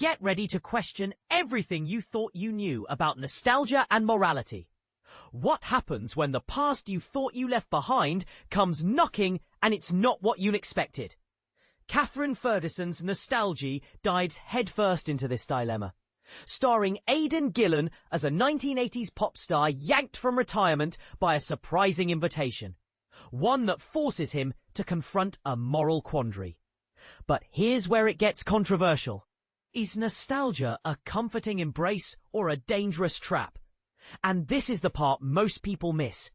Get ready to question everything you thought you knew about nostalgia and morality. What happens when the past you thought you left behind comes knocking and it's not what you expected? Kathryn Ferguson's Nostalgie dives headfirst into this dilemma, starring Aidan Gillen as a 1980s pop star yanked from retirement by a surprising invitation, one that forces him to confront a moral quandary. But here's where it gets controversial. Is nostalgia a comforting embrace or a dangerous trap? And this is the part most people miss.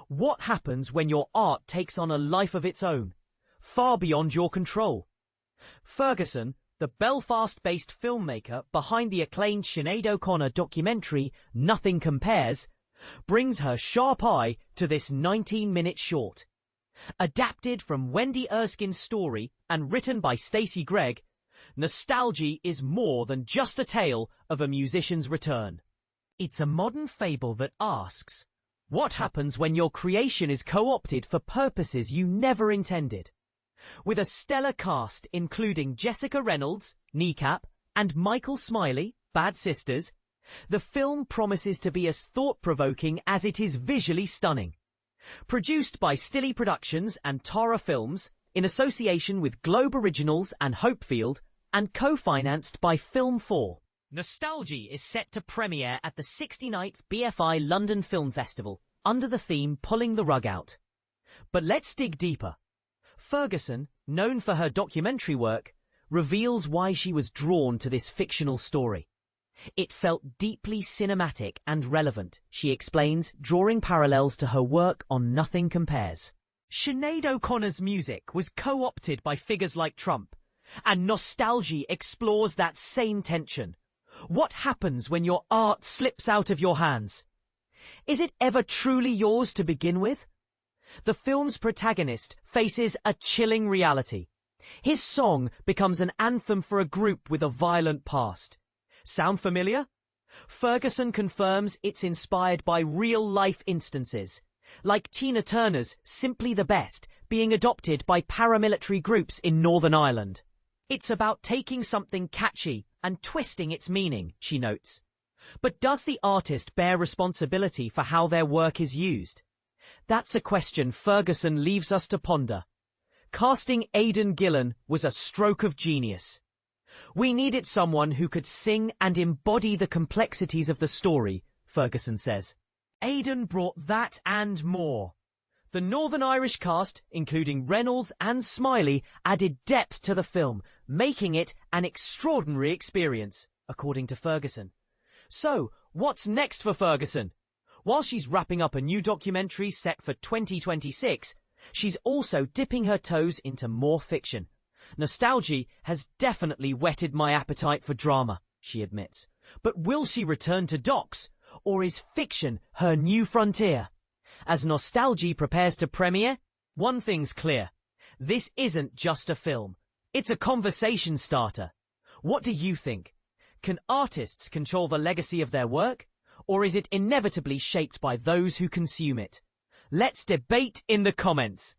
What happens when your art takes on a life of its own, far beyond your control? Ferguson, the Belfast-based filmmaker behind the acclaimed Sinead O'Connor documentary Nothing Compares, brings her sharp eye to this 19-minute short. Adapted from Wendy Erskine's story and written by Stacey Gregg, Nostalgie is more than just a tale of a musician's return. It's a modern fable that asks, what happens when your creation is co-opted for purposes you never intended? With a stellar cast including Jessica Reynolds, Kneecap, and Michael Smiley, Bad Sisters, the film promises to be as thought-provoking as it is visually stunning. Produced by Stilley Productions and Tara Films, in association with Globe Originals and Hopefield, and co-financed by Film 4. Nostalgie is set to premiere at the 69th BFI London Film Festival, under the theme Pulling the Rug Out. But let's dig deeper. Ferguson, known for her documentary work, reveals why she was drawn to this fictional story. It felt deeply cinematic and relevant, she explains, drawing parallels to her work on Nothing Compares. Sinead O'Connor's music was co-opted by figures like Trump, and Nostalgie explores that same tension. What happens when your art slips out of your hands? Is it ever truly yours to begin with? The film's protagonist faces a chilling reality. His song becomes an anthem for a group with a violent past. Sound familiar? Ferguson confirms it's inspired by real-life instances, like Tina Turner's Simply the Best being adopted by paramilitary groups in Northern Ireland. It's about taking something catchy and twisting its meaning, she notes. But does the artist bear responsibility for how their work is used? That's a question Ferguson leaves us to ponder. Casting Aidan Gillen was a stroke of genius. We needed someone who could sing and embody the complexities of the story, Ferguson says. Aidan brought that and more. The Northern Irish cast, including Reynolds and Smiley, added depth to the film, making it an extraordinary experience, according to Ferguson. So, what's next for Ferguson? While she's wrapping up a new documentary set for 2026, she's also dipping her toes into more fiction. Nostalgie has definitely whetted my appetite for drama, she admits. But will she return to docs, or is fiction her new frontier? As Nostalgie prepares to premiere, one thing's clear. This isn't just a film. It's a conversation starter. What do you think? Can artists control the legacy of their work, or is it inevitably shaped by those who consume it? Let's debate in the comments.